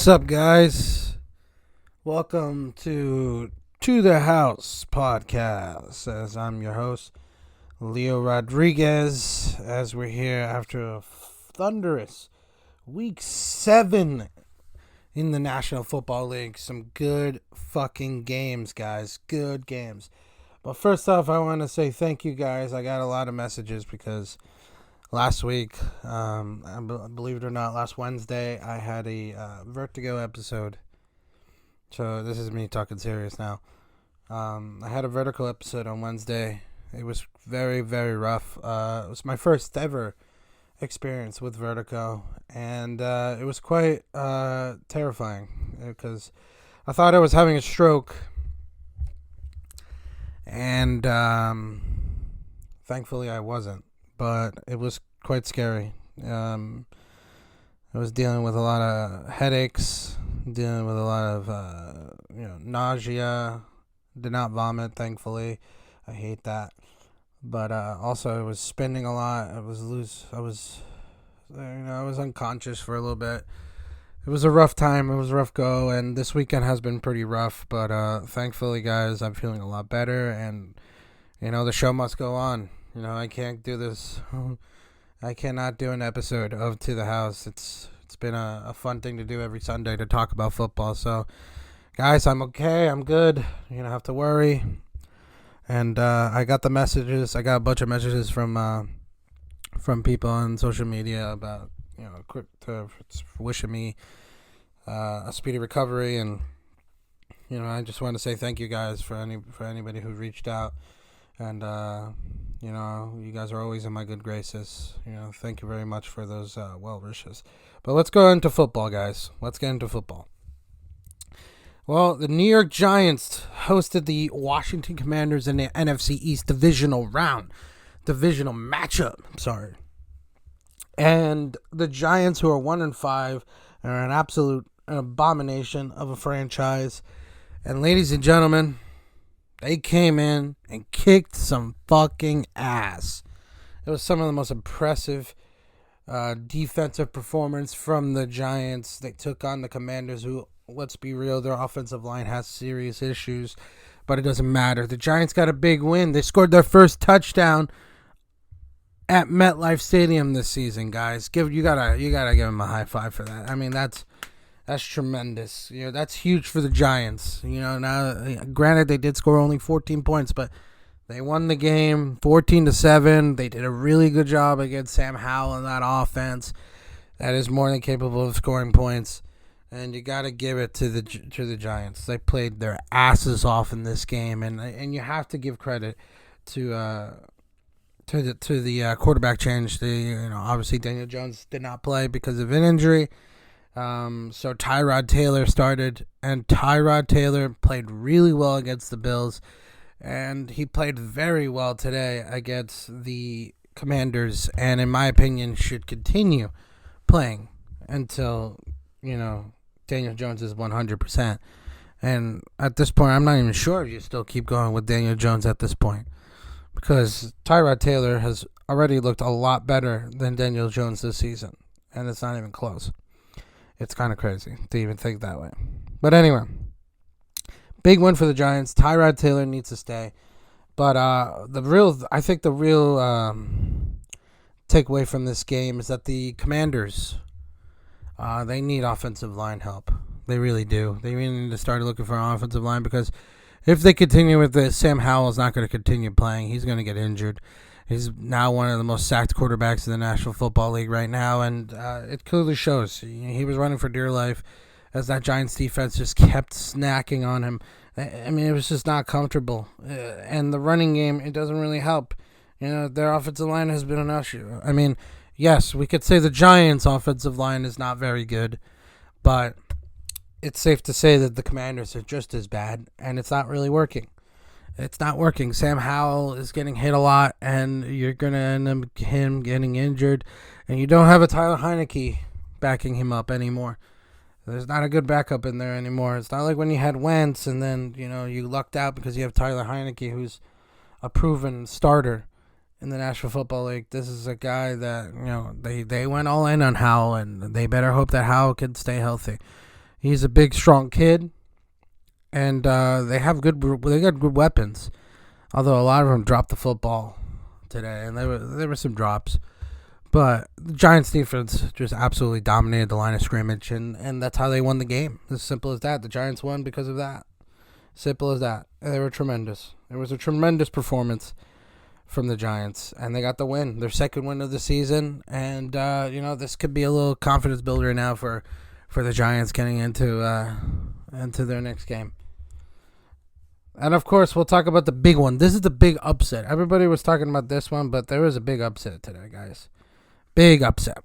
up, guys? Welcome to the House podcast. As I'm your host, Leo Rodriguez, as we're here after a thunderous week 7 in the National Football League. Some good fucking games, guys. Good games. But first off, I want to say thank you, guys. I got a lot of messages because last week, believe it or not, last Wednesday, I had a Vertigo episode. So this is me talking serious now. I had a Vertigo episode on Wednesday. It was very, very rough. It was my first ever experience with vertigo, and it was quite terrifying because I thought I was having a stroke, and thankfully I wasn't, but it was quite scary. I was dealing with a lot of headaches, dealing with a lot of nausea. Did not vomit, thankfully. I hate that. But also, I was spending a lot. I was unconscious for a little bit. It was a rough time. It was a rough go, and this weekend has been pretty rough. But thankfully, guys, I'm feeling a lot better, and the show must go on. I can't do this. I cannot do an episode of To the House. It's been a fun thing to do every Sunday to talk about football. So, guys, I'm okay. I'm good. You don't have to worry. And I got the messages. I got a bunch of messages from people on social media about wishing me a speedy recovery, and I just want to say thank you guys for anybody who reached out, and you guys are always in my good graces. Thank you very much for those well wishes. But let's go into football, guys. Let's get into football. Well, the New York Giants hosted the Washington Commanders in the NFC East divisional matchup. And the Giants, who are 1-5, are an absolute abomination of a franchise. And ladies and gentlemen, they came in and kicked some fucking ass. It was some of the most impressive defensive performance from the Giants. They took on the Commanders, who, let's be real, their offensive line has serious issues, but it doesn't matter. The Giants got a big win. They scored their first touchdown at MetLife Stadium this season, guys. You gotta give them a high five for that. I mean, that's tremendous. That's huge for the Giants. Now, granted, they did score only 14 points, but they won the game 14-7. They did a really good job against Sam Howell in that offense that is more than capable of scoring points. And you got to give it to the Giants. They played their asses off in this game, and you have to give credit to the quarterback change. Obviously Daniel Jones did not play because of an injury. So Tyrod Taylor started, and Tyrod Taylor played really well against the Bills, and he played very well today against the Commanders, and in my opinion should continue playing until Daniel Jones is 100%. And at this point, I'm not even sure if you still keep going with Daniel Jones at this point, because Tyrod Taylor has already looked a lot better than Daniel Jones this season, and it's not even close. It's kind of crazy to even think that way. But anyway, big win for the Giants. Tyrod Taylor needs to stay. But the real takeaway from this game is that the Commanders, they need offensive line help. They really do. They really need to start looking for an offensive line, because if they continue with this, Sam Howell is not going to continue playing. He's going to get injured. He's now one of the most sacked quarterbacks in the National Football League right now, and it clearly shows. He was running for dear life as that Giants defense just kept snacking on him. I mean, it was just not comfortable. And the running game, it doesn't really help. Their offensive line has been an issue. I mean, yes, we could say the Giants' offensive line is not very good, but it's safe to say that the Commanders are just as bad, and it's not really working. It's not working. Sam Howell is getting hit a lot, and you're going to end up him getting injured, and you don't have a Tyler Heineke backing him up anymore. There's not a good backup in there anymore. It's not like when you had Wentz, and then, you lucked out because you have Tyler Heineke, who's a proven starter in the National Football League. This is a guy that, they went all in on Howell, and they better hope that Howell can stay healthy. He's a big, strong kid, and they got good weapons. Although a lot of them dropped the football today, and there were some drops. But the Giants defense just absolutely dominated the line of scrimmage, and that's how they won the game. As simple as that. The Giants won because of that. Simple as that. They were tremendous. It was a tremendous performance from the Giants, and they got the win, their second win of the season. And this could be a little confidence builder now for the Giants getting into their next game. And of course, we'll talk about the big one. This is the big upset. Everybody was talking about this one, but there was a big upset today, guys. Big upset.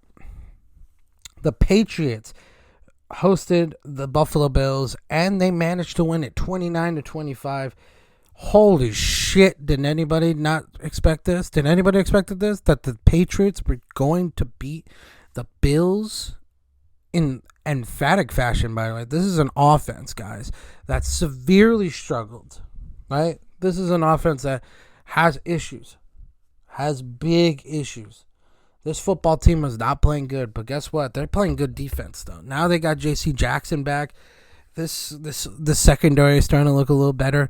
The Patriots hosted the Buffalo Bills, and they managed to win it 29-25. Holy shit, did anybody not expect this? Did anybody expect this? That the Patriots were going to beat the Bills in emphatic fashion, by the way. This is an offense, guys, that severely struggled, right? This is an offense that has issues, has big issues. This football team was not playing good, but guess what? They're playing good defense, though. Now they got J.C. Jackson back. The secondary is starting to look a little better.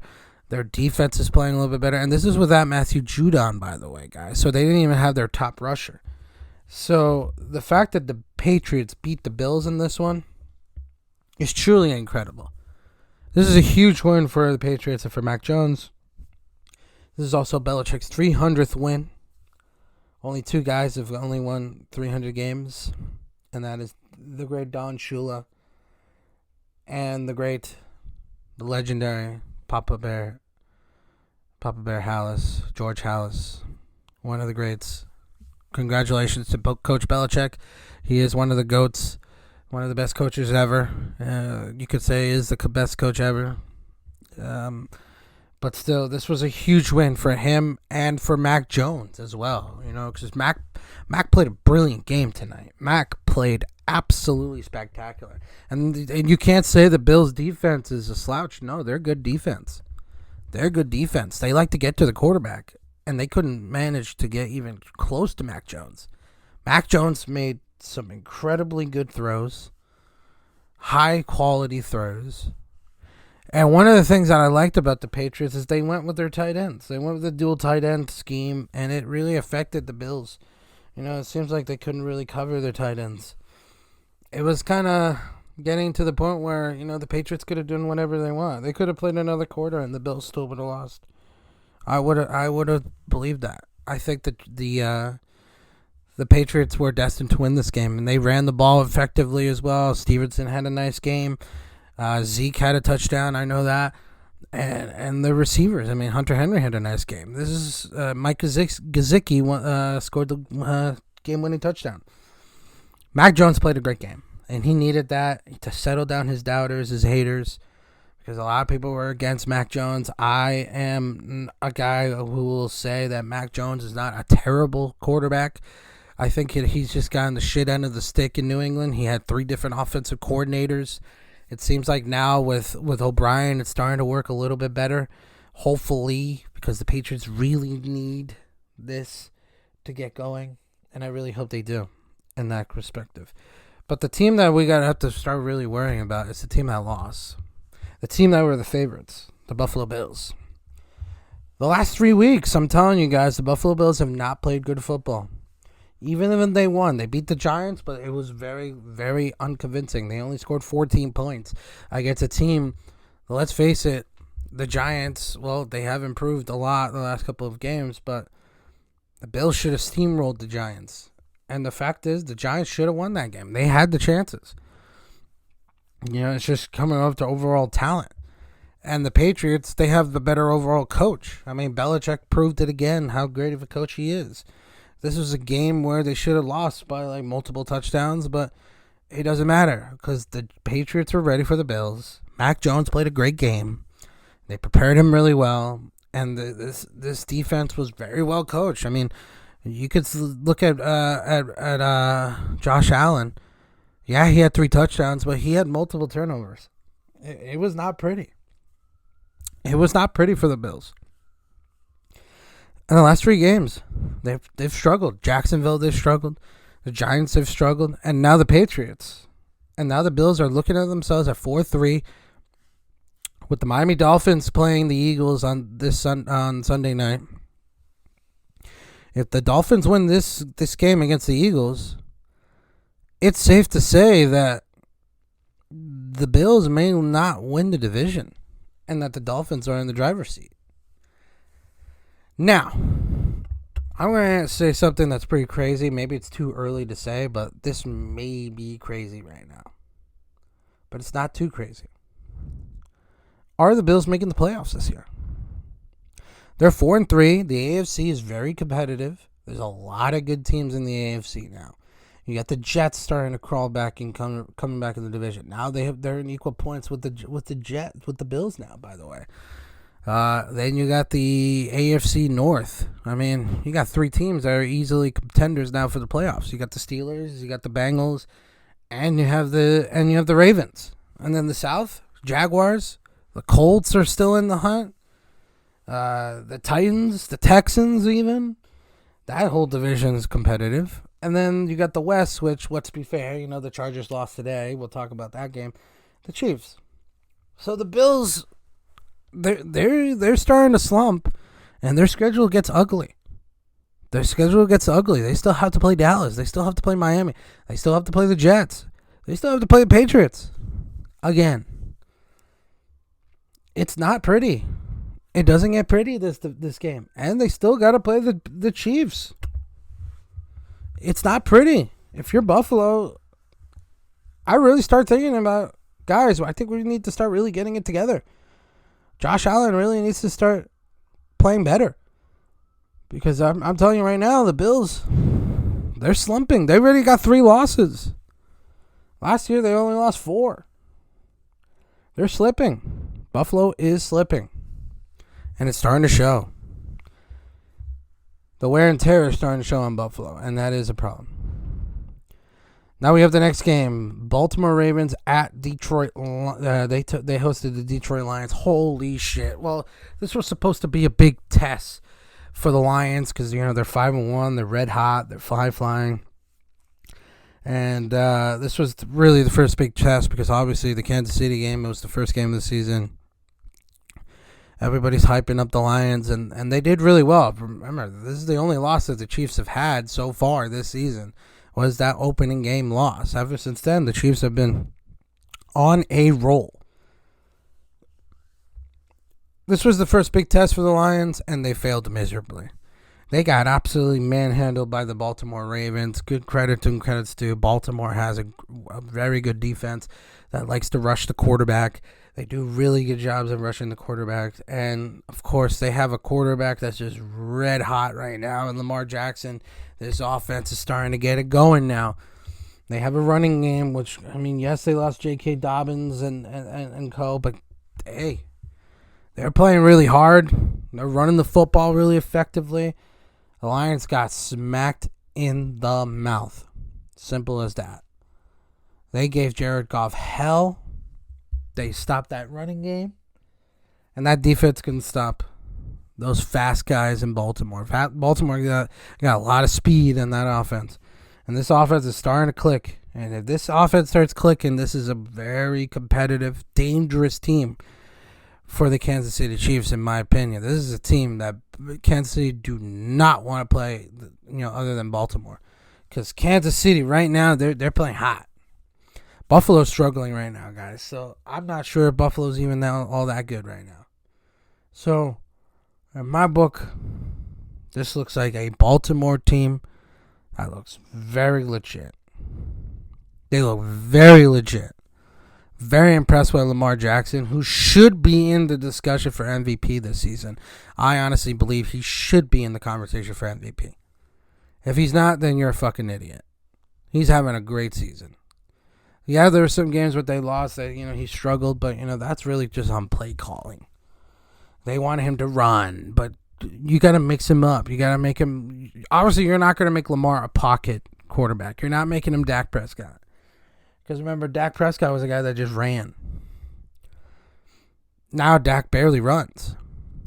Their defense is playing a little bit better. And this is without Matthew Judon, by the way, guys. So they didn't even have their top rusher. So the fact that the Patriots beat the Bills in this one is truly incredible. This is a huge win for the Patriots and for Mac Jones. This is also Belichick's 300th win. Only two guys have only won 300 games, and that is the great Don Shula and the legendary Papa Bear Halas, George Halas, one of the greats. Congratulations to Coach Belichick. He is one of the GOATs, one of the best coaches ever. You could say is the best coach ever. But still, this was a huge win for him and for Mac Jones as well. Because Mac played a brilliant game tonight. Mac played absolutely spectacular. And you can't say the Bills' defense is a slouch. No, they're good defense. They're good defense. They like to get to the quarterback, and they couldn't manage to get even close to Mac Jones. Mac Jones made some incredibly good throws, high-quality throws. And one of the things that I liked about the Patriots is they went with their tight ends. They went with the dual tight end scheme, and it really affected the Bills. It seems like they couldn't really cover their tight ends. It was kind of getting to the point where, the Patriots could have done whatever they want. They could have played another quarter, and the Bills still would have lost. I would have believed that. I think that the Patriots were destined to win this game, and they ran the ball effectively as well. Stevenson had a nice game. Zeke had a touchdown, I know that. And the receivers, Hunter Henry had a nice game. This is Mike Gesicki scored the game-winning touchdown. Mac Jones played a great game, and he needed that to settle down his doubters, his haters, because a lot of people were against Mac Jones. I am a guy who will say that Mac Jones is not a terrible quarterback. I think he's just gotten the shit end of the stick in New England. He had 3 different offensive coordinators. It seems like now with O'Brien, it's starting to work a little bit better. Hopefully, because the Patriots really need this to get going, and I really hope they do in that perspective. But the team that we have to start really worrying about is the team that lost. The team that were the favorites, the Buffalo Bills. The last 3 weeks, I'm telling you guys, the Buffalo Bills have not played good football. Even when they won, they beat the Giants, but it was very, very unconvincing. They only scored 14 points against a team. Let's face it, the Giants, well, they have improved a lot the last couple of games, but the Bills should have steamrolled the Giants. And the fact is, the Giants should have won that game. They had the chances. It's just coming up to overall talent. And the Patriots, they have the better overall coach. Belichick proved it again how great of a coach he is. This was a game where they should have lost by multiple touchdowns, but it doesn't matter because the Patriots were ready for the Bills. Mac Jones played a great game. They prepared him really well, and this defense was very well coached. You could look at Josh Allen. Yeah, he had 3 touchdowns, but he had multiple turnovers. It was not pretty. It was not pretty for the Bills. In the last 3 games, they've struggled. Jacksonville, they've struggled. The Giants have struggled. And now the Patriots. And now the Bills are looking at themselves at 4-3 with the Miami Dolphins playing the Eagles on Sunday night. If the Dolphins win this game against the Eagles, it's safe to say that the Bills may not win the division and that the Dolphins are in the driver's seat. Now, I'm going to say something that's pretty crazy. Maybe it's too early to say, but this may be crazy right now. But it's not too crazy. Are the Bills making the playoffs this year? They're 4-3. The AFC is very competitive. There's a lot of good teams in the AFC now. You got the Jets starting to crawl back and coming back in the division. Now they're in equal points with the Bills now, by the way. Then you got the AFC North. I mean, you got 3 teams that are easily contenders now for the playoffs. You got the Steelers, you got the Bengals, and you have the Ravens. And then the South, Jaguars, the Colts are still in the hunt. The Titans, the Texans, even that whole division is competitive. And then you got the West, which, let's be fair, the Chargers lost today. We'll talk about that game. The Chiefs. So the Bills, they're starting to slump, and their schedule gets ugly. They still have to play Dallas. They still have to play Miami. They still have to play the Jets. They still have to play the Patriots. Again, it's not pretty. It doesn't get pretty this game, and they still got to play the Chiefs. It's not pretty. If you're Buffalo, I really start thinking about, guys, I think we need to start really getting it together. Josh Allen really needs to start playing better. Because I'm telling you right now, the Bills, they're slumping. They already got 3 losses. Last year, they only lost 4. They're slipping. Buffalo is slipping. And it's starting to show. The wear and tear is starting to show on Buffalo, and that is a problem. Now we have the next game. Baltimore Ravens at Detroit. They hosted the Detroit Lions. Holy shit. Well, this was supposed to be a big test for the Lions because, they're 5-1. They're red hot. They're flying. And this was really the first big test because, obviously, the Kansas City game was the first game of the season. Everybody's hyping up the Lions, and they did really well. Remember, this is the only loss that the Chiefs have had so far this season, was that opening game loss. Ever since then, the Chiefs have been on a roll. This was the first big test for the Lions, and they failed miserably. They got absolutely manhandled by the Baltimore Ravens. Good credit to credits due. Baltimore has a very good defense that likes to rush the quarterback. They do really good jobs of rushing the quarterback. And, of course, they have a quarterback that's just red hot right now in Lamar Jackson. This offense is starting to get it going now. They have a running game, which, yes, they lost J.K. Dobbins and co., but, hey, they're playing really hard. They're running the football really effectively. The Lions got smacked in the mouth. Simple as that. They gave Jared Goff hell. They stopped that running game. And that defense can stop those fast guys in Baltimore. Baltimore got a lot of speed in that offense. And this offense is starting to click. And if this offense starts clicking, this is a very competitive, dangerous team for the Kansas City Chiefs, in my opinion. This is a team that Kansas City do not want to play, other than Baltimore. Because Kansas City right now, they're playing hot. Buffalo's struggling right now, guys. So I'm not sure if Buffalo's even all that good right now. So, in my book, this looks like a Baltimore team that looks very legit. They look very legit. Very impressed by Lamar Jackson, who should be in the discussion for MVP this season. I honestly believe he should be in the conversation for MVP. If he's not, then you're a fucking idiot. He's having a great season. Yeah, there were some games where they lost that, he struggled, but, that's really just on play calling. They wanted him to run, but you got to mix him up. You got to make him... Obviously, you're not going to make Lamar a pocket quarterback. You're not making him Dak Prescott. Because remember, Dak Prescott was a guy that just ran. Now Dak barely runs.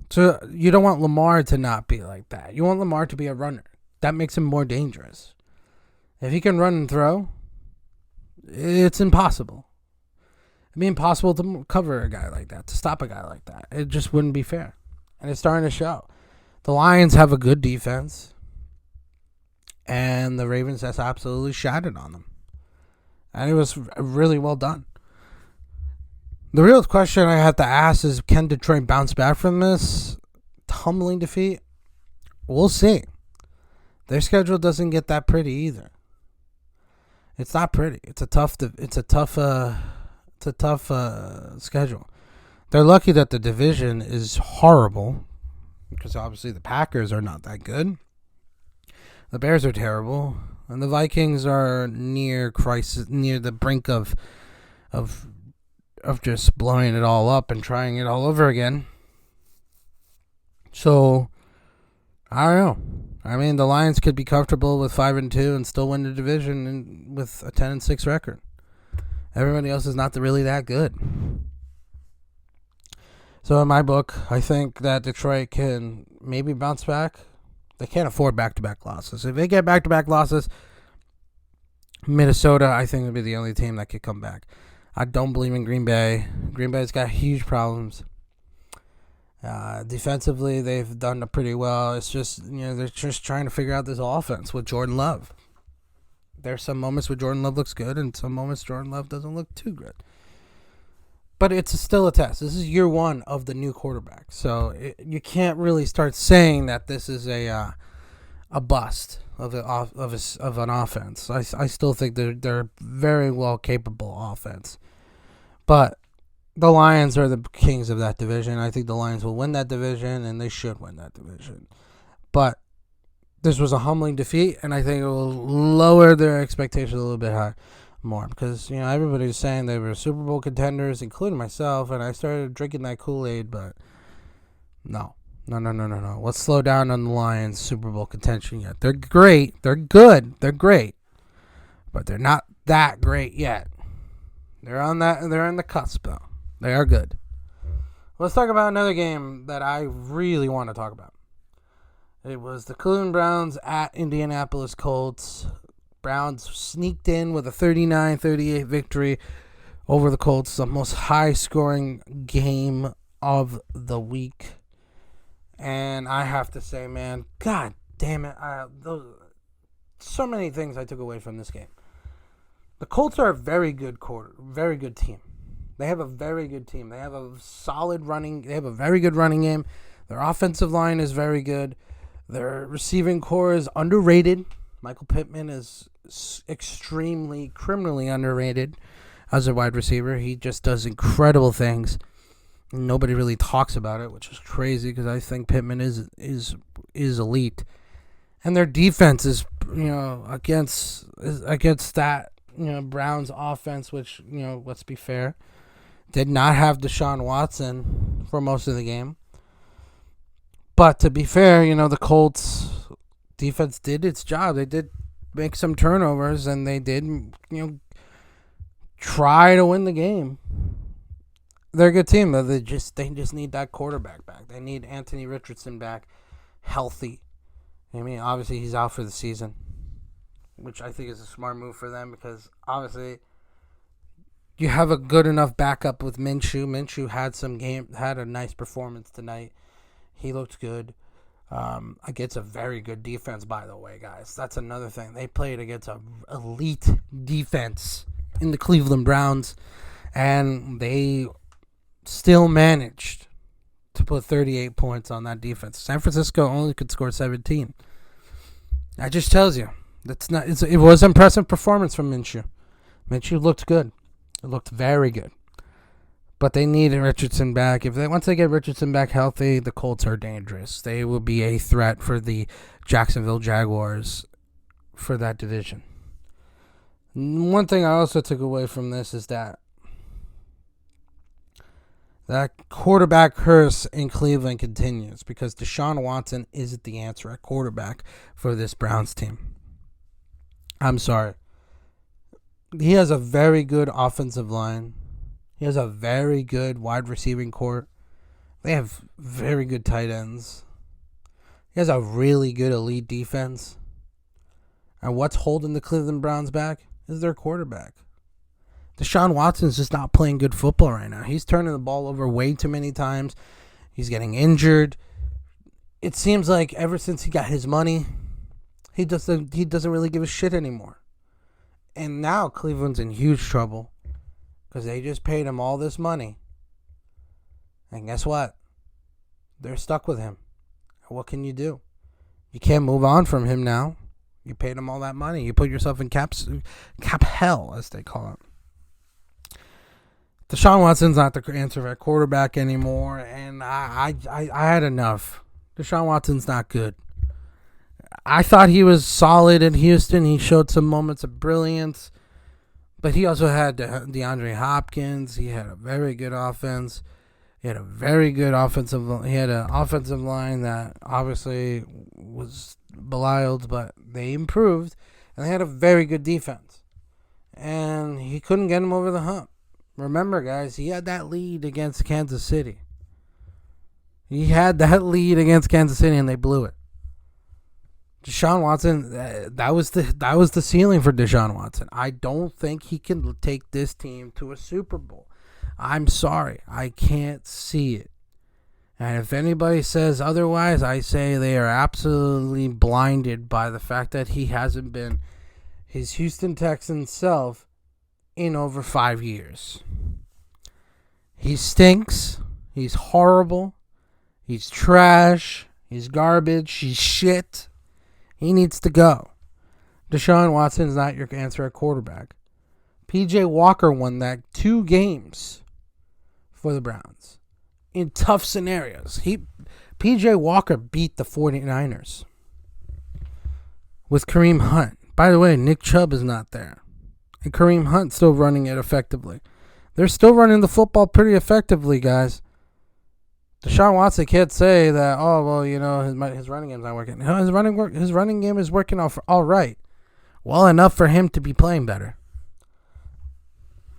So you don't want Lamar to not be like that. You want Lamar to be a runner. That makes him more dangerous. If he can run and throw, it's impossible. It'd be impossible to cover a guy like that, to stop a guy like that. It just wouldn't be fair. And it's starting to show. The Lions have a good defense, and the Ravens just absolutely shattered on them. And it was really well done. The real question I have to ask is, can Detroit bounce back from this tumbling defeat? We'll see. Their schedule doesn't get that pretty either. It's not pretty. It's a tough schedule. They're lucky that the division is horrible, because obviously the Packers are not that good. The Bears are terrible, and the Vikings are near crisis, near the brink of just blowing it all up and trying it all over again. So, I don't know. I mean, the Lions could be comfortable with 5-2 and still win the division with a 10-6 record. Everybody else is not really that good. So in my book, I think that Detroit can maybe bounce back. They can't afford back-to-back losses. If they get back-to-back losses, Minnesota, I think, will be the only team that could come back. I don't believe in Green Bay. Green Bay's got huge problems. Defensively, they've done pretty well. It's just, they're just trying to figure out this offense with Jordan Love. There's some moments where Jordan Love looks good, and some moments Jordan Love doesn't look too good. But it's still a test. This is year one of the new quarterback, so you can't really start saying that this is a bust of an offense. I still think they're very well capable offense, but the Lions are the kings of that division. I think the Lions will win that division, and they should win that division. But this was a humbling defeat, and I think it will lower their expectations a little bit more, because everybody was saying they were Super Bowl contenders, including myself, and I started drinking that Kool-Aid. But no. Let's slow down on the Lions' Super Bowl contention yet. They're great. They're good. They're great, but they're not that great yet. They're on that. They're on the cusp, though. They are good. Let's talk about another game that I really want to talk about. It was the Cleveland Browns at Indianapolis Colts. Browns sneaked in with a 39-38 victory over the Colts, the most high-scoring game of the week. And I have to say, man, God damn it. So many things I took away from this game. The Colts are a very good team. They have a very good team. They have a they have a very good running game. Their offensive line is very good. Their receiving core is underrated. Michael Pittman is extremely, criminally underrated as a wide receiver. He just does incredible things. Nobody really talks about it, which is crazy, because I think Pittman is elite. And their defense is, against that, Browns offense, which, let's be fair, did not have Deshaun Watson for most of the game. But to be fair, the Colts defense did its job. They did make some turnovers, and they did, try to win the game. They're a good team, though. They just need that quarterback back. They need Anthony Richardson back, healthy. I mean, obviously he's out for the season, which I think is a smart move for them, because obviously you have a good enough backup with Minshew. Minshew had a nice performance tonight. He looked good. Against a very good defense, by the way, guys. That's another thing. They played against an elite defense in the Cleveland Browns, and they still managed to put 38 points on that defense. San Francisco only could score 17. That just tells you it was an impressive performance from Minshew. Minshew looked good. It looked very good. But they need Richardson back. Once they get Richardson back healthy, the Colts are dangerous. They will be a threat for the Jacksonville Jaguars for that division. One thing I also took away from this is that quarterback curse in Cleveland continues, because Deshaun Watson isn't the answer at quarterback for this Browns team. I'm sorry. He has a very good offensive line. He has a very good wide receiving core. They have very good tight ends. He has a really good elite defense. And what's holding the Cleveland Browns back is their quarterback. Deshaun Watson's just not playing good football right now. He's turning the ball over way too many times. He's getting injured. It seems like ever since he got his money, he doesn't really give a shit anymore. And now Cleveland's in huge trouble because they just paid him all this money. And guess what? They're stuck with him. What can you do? You can't move on from him now. You paid him all that money. You put yourself in cap hell, as they call it. Deshaun Watson's not the answer at quarterback anymore, and I had enough. Deshaun Watson's not good. I thought he was solid in Houston. He showed some moments of brilliance, but he also had DeAndre Hopkins. He had a very good offense. He had a very good offensive. He had an offensive line that obviously was belied, but they improved, and they had a very good defense. And he couldn't get him over the hump. Remember, guys, he had that lead against Kansas City. He had that lead against Kansas City, and they blew it. Deshaun Watson, that was the ceiling for Deshaun Watson. I don't think he can take this team to a Super Bowl. I'm sorry. I can't see it. And if anybody says otherwise, I say they are absolutely blinded by the fact that he hasn't been his Houston Texans self in over 5 years. He stinks. He's horrible. He's trash. He's garbage. He's shit. He needs to go. Deshaun Watson's not your answer at quarterback. P.J. Walker won that 2 games for the Browns in tough scenarios. P.J. Walker beat the 49ers with Kareem Hunt. By the way, Nick Chubb is not there. And Kareem Hunt's still running it effectively. They're still running the football pretty effectively, guys. Deshaun Watson can't say that, oh, well, you know, his running game's not working. No, his running game is working all right. Well enough for him to be playing better.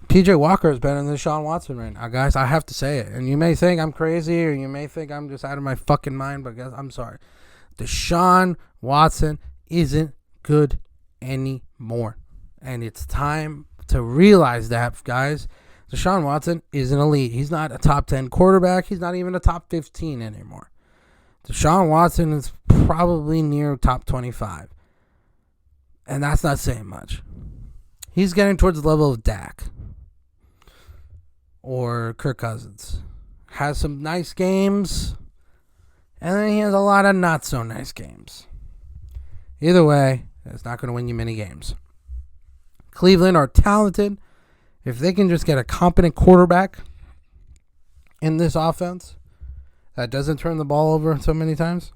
P.J. Walker is better than Deshaun Watson right now, guys. I have to say it. And you may think I'm crazy or you may think I'm just out of my fucking mind, but guys, I'm sorry. Deshaun Watson isn't good anymore. And it's time to realize that, guys. Deshaun Watson is an elite. He's not a top 10 quarterback. He's not even a top 15 anymore. Deshaun Watson is probably near top 25. And that's not saying much. He's getting towards the level of Dak or Kirk Cousins. Has some nice games, and then he has a lot of not so nice games. Either way, it's not going to win you many games. Cleveland are talented. If they can just get a competent quarterback in this offense that doesn't turn the ball over so many times,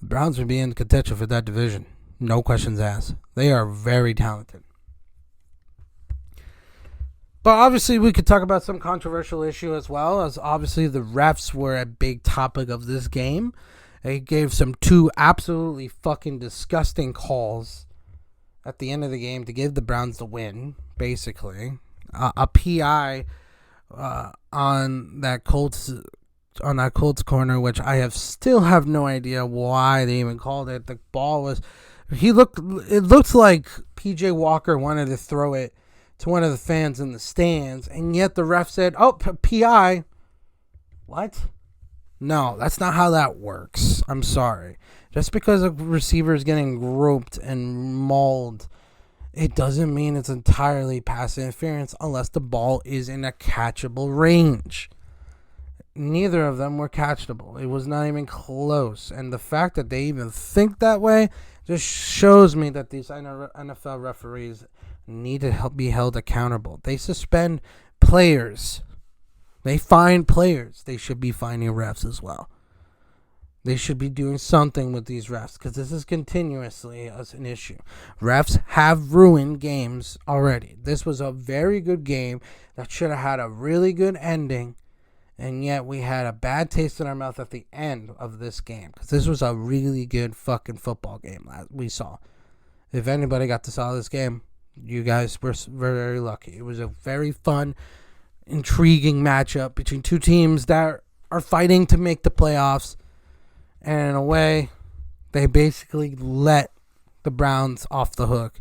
the Browns would be in contention for that division. No questions asked. They are very talented. But obviously, we could talk about some controversial issue as well, as obviously the refs were a big topic of this game. They gave 2 absolutely fucking disgusting calls at the end of the game to give the Browns the win, basically. A PI on that Colts corner, which I still have no idea why they even called it. The ball was... It looks like P.J. Walker wanted to throw it to one of the fans in the stands, and yet the ref said, oh, PI. What? No, that's not how that works. I'm sorry. Just because a receiver is getting groped and mauled, it doesn't mean it's entirely pass interference unless the ball is in a catchable range. Neither of them were catchable. It was not even close. And the fact that they even think that way just shows me that these NFL referees need to be held accountable. They suspend players. They fine players. They should be fining refs as well. They should be doing something with these refs because this is continuously an issue. Refs have ruined games already. This was a very good game that should have had a really good ending, and yet we had a bad taste in our mouth at the end of this game because this was a really good fucking football game we saw. If anybody got to saw this game, you guys were very, very lucky. It was a very fun, intriguing matchup between 2 teams that are fighting to make the playoffs. And in a way, they basically let the Browns off the hook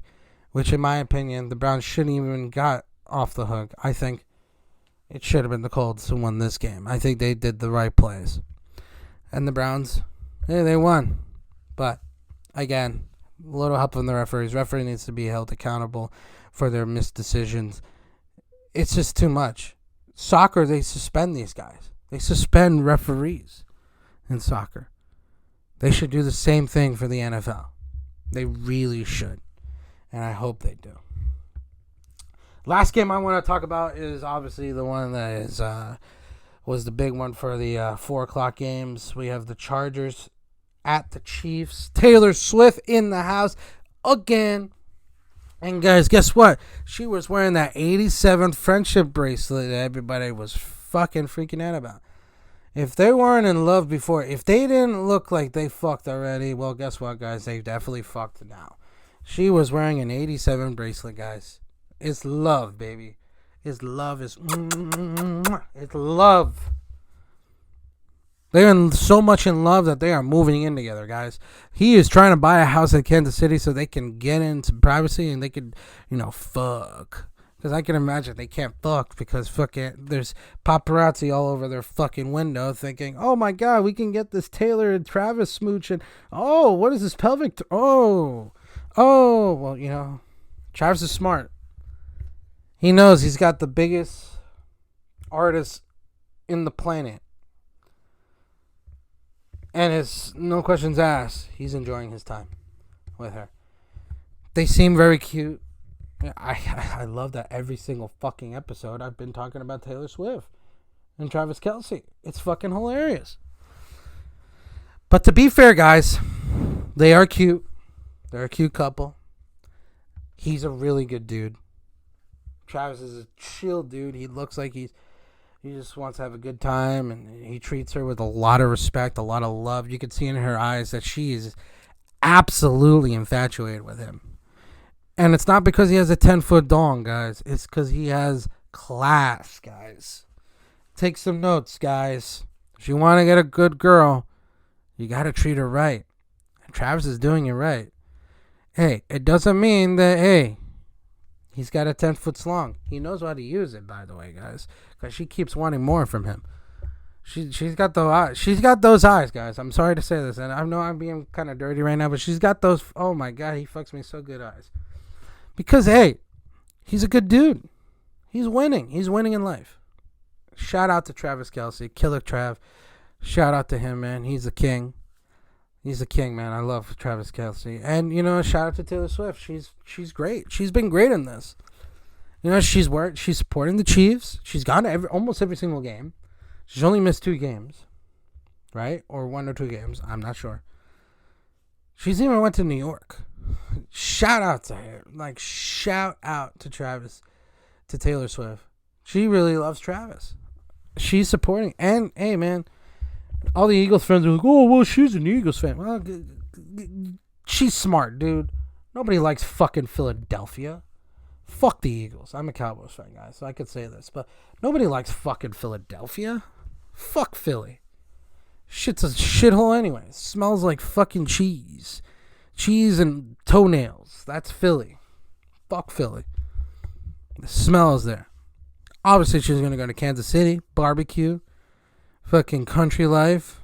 which in my opinion, the Browns shouldn't even got off the hook. I think it should have been the Colts who won this game. I think they did the right plays. And the Browns, they won. But, again, a little help from the referees. Referee needs to be held accountable for their missed decisions. It's just too much. Soccer, they suspend these guys. They suspend referees in soccer. They should do the same thing for the NFL. They really should. And I hope they do. Last game I want to talk about is obviously the one that was the big one for the 4 o'clock games. We have the Chargers at the Chiefs. Taylor Swift in the house again. And guys, guess what? She was wearing that 87 friendship bracelet that everybody was fucking freaking out about. If they weren't in love before, if they didn't look like they fucked already, well, guess what, guys? They definitely fucked now. She was wearing an 87 bracelet, guys. It's love, baby. It's love. It's love. They are so much in love that they are moving in together, guys. He is trying to buy a house in Kansas City so they can get into privacy and they could, fuck. Because I can imagine they can't fuck because fucking there's paparazzi all over their fucking window thinking, oh my God, we can get this Taylor and Travis smooch. And, oh, what is this pelvic? Well, Travis is smart. He knows he's got the biggest artist in the planet. And it's no questions asked. He's enjoying his time with her. They seem very cute. I love that every single fucking episode I've been talking about Taylor Swift and Travis Kelce. It's fucking hilarious. But to be fair, guys, they are cute. They're a cute couple. He's a really good dude. Travis is a chill dude. He looks like he just wants to have a good time, and he treats her with a lot of respect, a lot of love. You can see in her eyes that she is absolutely infatuated with him. And it's not because he has a 10-foot dong, guys. It's because he has class, guys. Take some notes, guys. If you want to get a good girl, you got to treat her right. And Travis is doing it right. Hey, it doesn't mean that, he's got a 10-foot slong. He knows how to use it, by the way, guys. Because she keeps wanting more from him. She's got those eyes. She's got those eyes, guys. I'm sorry to say this. And I know I'm being kind of dirty right now. But she's got those, oh my God, he fucks me so good eyes. Because, he's a good dude. He's winning. He's winning in life. Shout out to Travis Kelce. Killer Trav. Shout out to him, man. He's a king. He's a king, man. I love Travis Kelce. And, shout out to Taylor Swift. She's great. She's been great in this. She's supporting the Chiefs. She's gone to almost every single game. She's only missed 2 games, right? Or 1 or 2 games. I'm not sure. She's even went to New York. Shout out to her. Shout out to Travis, to Taylor Swift. She really loves Travis. She's supporting. And, hey, man, all the Eagles fans are like, oh, well, she's an Eagles fan. Well, she's smart, dude. Nobody likes fucking Philadelphia. Fuck the Eagles. I'm a Cowboys fan, guys, so I could say this. But nobody likes fucking Philadelphia. Fuck Philly. Shit's a shithole anyway. It smells like fucking cheese. Cheese and toenails. That's Philly. Fuck Philly. The smell is there. Obviously, she's going to go to Kansas City. Barbecue. Fucking country life.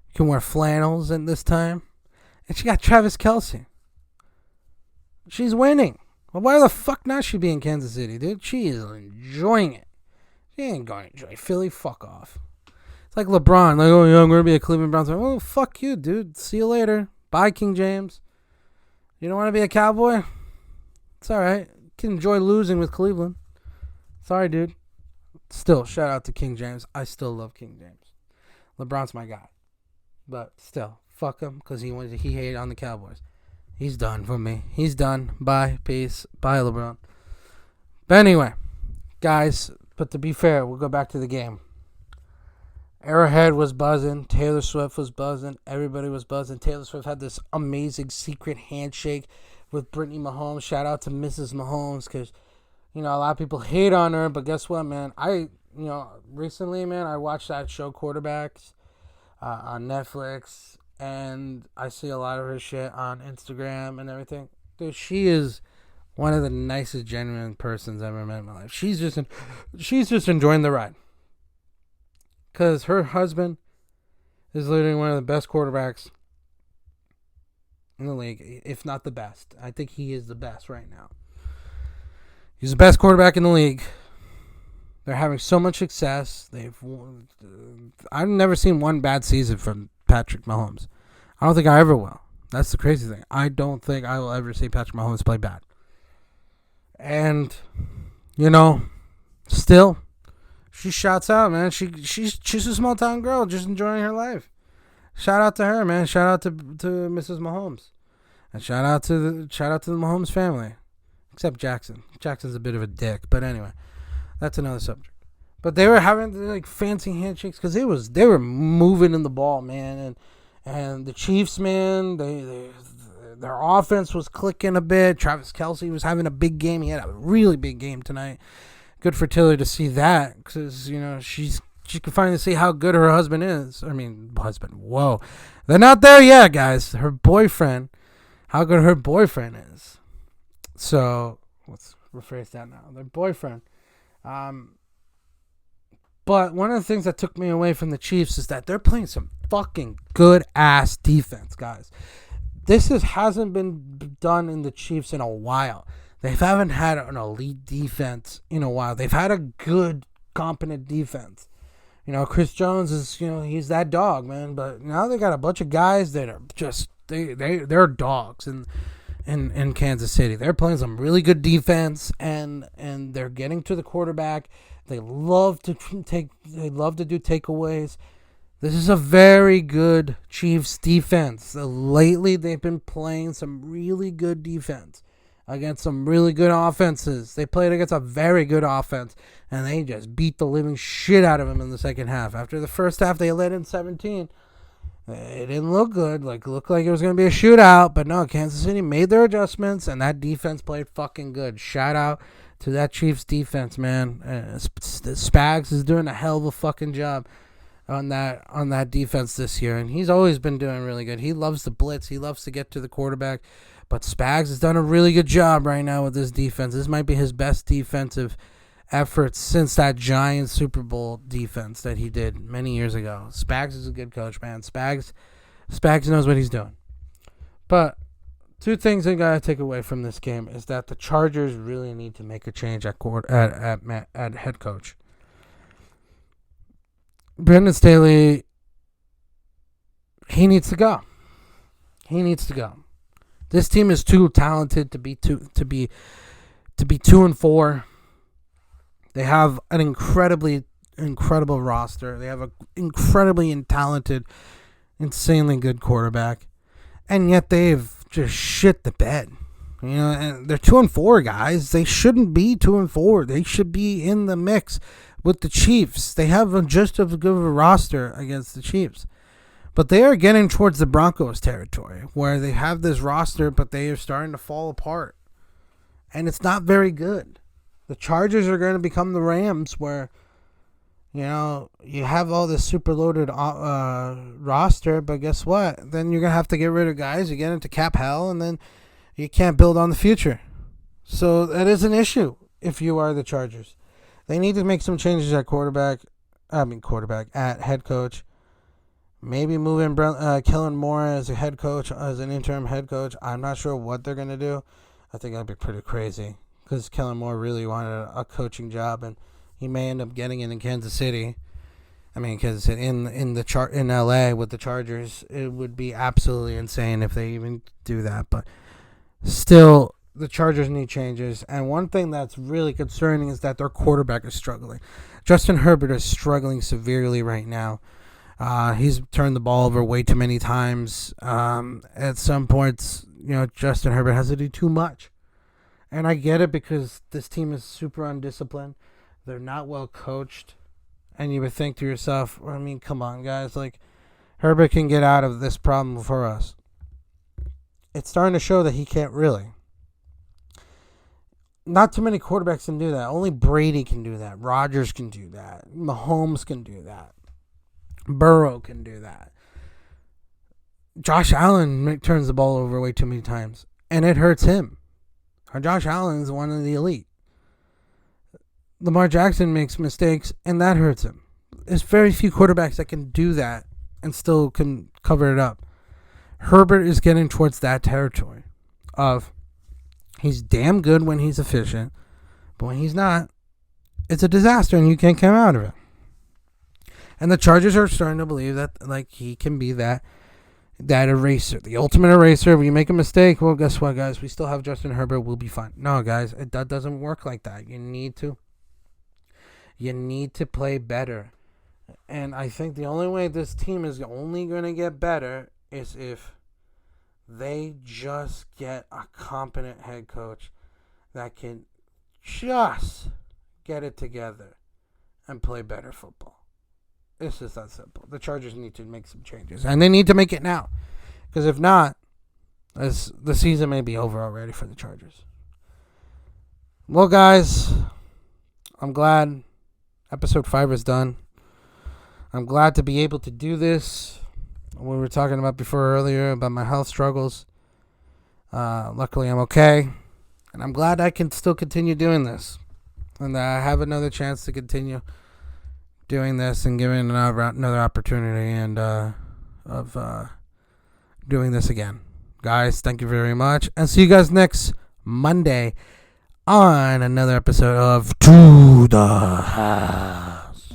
You can wear flannels at this time. And she got Travis Kelce. She's winning. Well, why the fuck not she be in Kansas City, dude? She is enjoying it. She ain't going to enjoy Philly. Fuck off. It's like LeBron. Like, oh, yeah, I'm going to be a Cleveland Browns fan. Well, fuck you, dude. See you later. Bye, King James. You don't want to be a Cowboy? It's all right. You can enjoy losing with Cleveland. Sorry, dude. Still, shout out to King James. I still love King James. LeBron's my guy. But still, fuck him because he hated on the Cowboys. He's done for me. He's done. Bye. Peace. Bye, LeBron. But anyway, guys, but to be fair, we'll go back to the game. Arrowhead was buzzing. Taylor Swift was buzzing. Everybody was buzzing. Taylor Swift had this amazing secret handshake with Brittany Mahomes. Shout out to Mrs. Mahomes because, a lot of people hate on her. But guess what, man? Recently, man, I watched that show Quarterbacks on Netflix. And I see a lot of her shit on Instagram and everything. Dude, she is One of the nicest, genuine persons I've ever met in my life. She's just enjoying the ride. Because her husband is literally one of the best quarterbacks in the league, if not the best. I think he is the best right now. He's the best quarterback in the league. They're having so much success. I've never seen one bad season from Patrick Mahomes. I don't think I ever will. That's the crazy thing. I don't think I will ever see Patrick Mahomes play bad. And, still, she shouts out, man. She's a small town girl just enjoying her life. Shout out to her, man. Shout out to Mrs. Mahomes. And shout out to the Mahomes family. Except Jackson. Jackson's a bit of a dick. But anyway, that's another subject. But they were having fancy handshakes because they were moving in the ball, man. And the Chiefs, man, their offense was clicking a bit. Travis Kelce was having a big game. He had a really big game tonight. Good for Tiller to see that because, she can finally see how good her husband is. Whoa. They're not there yet, guys. Her boyfriend, how good her boyfriend is. So, let's rephrase that now. Their boyfriend. But one of the things that took me away from the Chiefs is that they're playing some fucking good-ass defense, guys. This hasn't been done in the Chiefs in a while. They haven't had an elite defense in a while. They've had a good, competent defense. Chris Jones is, he's that dog, man. But now they got a bunch of guys that are just, they're dogs in Kansas City. They're playing some really good defense, and they're getting to the quarterback. They love to do takeaways. This is a very good Chiefs defense. Lately, they've been playing some really good defense against some really good offenses. They played against a very good offense, and they just beat the living shit out of them in the second half. After the first half, they led in 17. It didn't look good. It looked like it was going to be a shootout, but no, Kansas City made their adjustments, and that defense played fucking good. Shout out to that Chiefs defense, man. Spags is doing a hell of a fucking job on that defense this year, and he's always been doing really good. He loves the blitz. He loves to get to the quarterback, but Spags has done a really good job right now with this defense. This might be his best defensive efforts since that Giants Super Bowl defense that he did many years ago. Spags is a good coach, man. Spags knows what he's doing. But two things I gotta take away from this game is that the Chargers really need to make a change at head coach. Brandon Staley, he needs to go. This team is too talented to be 2-4. They have an incredible roster. They have an incredibly talented, insanely good quarterback, and yet they've just shit the bed. And they're 2-4, guys. They shouldn't be 2-4. They should be in the mix with the Chiefs. They have just as good of a roster against the Chiefs. But they are getting towards the Broncos territory, where they have this roster, but they are starting to fall apart. And it's not very good. The Chargers are going to become the Rams, where, you have all this super loaded roster, but guess what? Then you're going to have to get rid of guys. You get into cap hell, and then you can't build on the future. So that is an issue if you are the Chargers. They need to make some changes at at head coach. Maybe move in Kellen Moore as a head coach, as an interim head coach. I'm not sure what they're going to do. I think that'd be pretty crazy because Kellen Moore really wanted a coaching job, and he may end up getting it in Kansas City. Because in LA with the Chargers, it would be absolutely insane if they even do that. But still, the Chargers need changes. And one thing that's really concerning is that their quarterback is struggling. Justin Herbert is struggling severely right now. He's turned the ball over way too many times. At some points, Justin Herbert has to do too much. And I get it because this team is super undisciplined. They're not well coached. And you would think to yourself, come on, guys. Herbert can get out of this problem for us. It's starting to show that he can't really. Not too many quarterbacks can do that. Only Brady can do that. Rodgers can do that. Mahomes can do that. Burrow can do that. Josh Allen turns the ball over way too many times, and it hurts him. Josh Allen's one of the elite. Lamar Jackson makes mistakes, and that hurts him. There's very few quarterbacks that can do that and still can cover it up. Herbert is getting towards that territory of he's damn good when he's efficient, but when he's not, it's a disaster and you can't come out of it. And the Chargers are starting to believe that he can be that eraser, the ultimate eraser. If you make a mistake, well, guess what, guys? We still have Justin Herbert. We'll be fine. No, guys, that doesn't work like that. You need to play better. And I think the only way this team is only going to get better is if they just get a competent head coach that can just get it together and play better football. It's just that simple. The Chargers need to make some changes, and they need to make it now. Because if not, the season may be over already for the Chargers. Well, guys, I'm glad episode 5 is done. I'm glad to be able to do this. We were talking about before earlier about my health struggles. Luckily, I'm okay. And I'm glad I can still continue doing this. And that I have another chance to continue doing this and giving another opportunity and of doing this again. Guys, thank you very much. And see you guys next Monday on another episode of To The House.